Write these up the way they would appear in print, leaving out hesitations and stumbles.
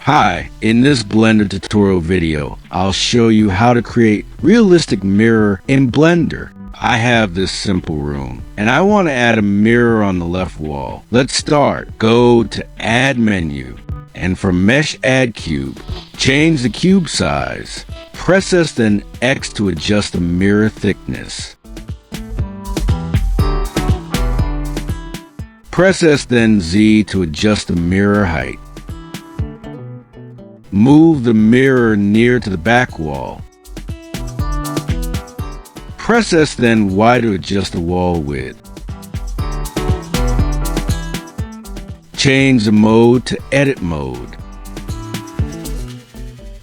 Hi, in this Blender tutorial video, I'll show you how to create realistic mirror in Blender. I have this simple room, and I want to add a mirror on the left wall. Let's start. Go to Add menu, and from Mesh Add Cube, change the cube size. Press S then X to adjust the mirror thickness. Press S then Z to adjust the mirror height. Move the mirror near to the back wall. Press S then Y to adjust the wall width. Change the mode to Edit mode.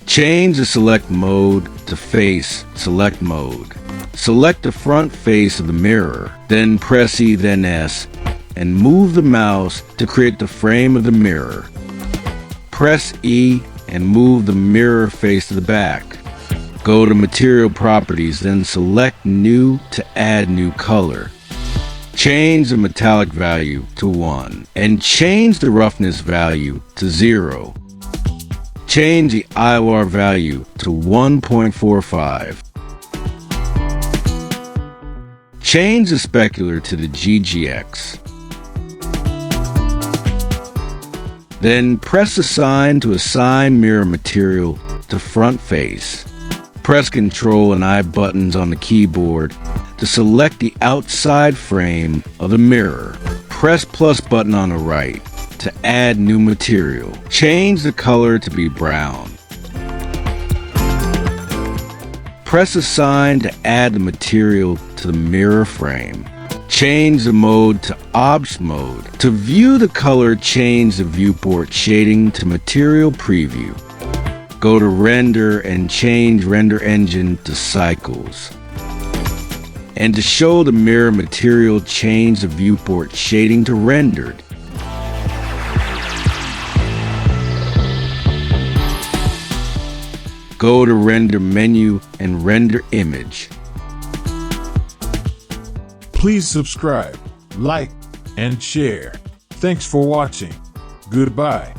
Change the Select mode to Face Select mode. Select the front face of the mirror, then press E then S, and move the mouse to create the frame of the mirror. Press E and move the mirror face to the back. Go to Material Properties, then select New to add new color. Change the metallic value to 1 and change the roughness value to 0. Change the IOR value to 1.45. Change the specular to the GGX. Then press Assign to assign mirror material to front face. Press Ctrl and I buttons on the keyboard to select the outside frame of the mirror. Press plus button on the right to add new material. Change the color to be brown. Press Assign to add the material to the mirror frame. Change the mode to Object mode. To view the color, change the viewport shading to Material Preview. Go to Render and change Render Engine to Cycles. And to show the mirror material, change the viewport shading to Rendered. Go to Render menu and Render Image. Please subscribe, like, and share. Thanks for watching. Goodbye.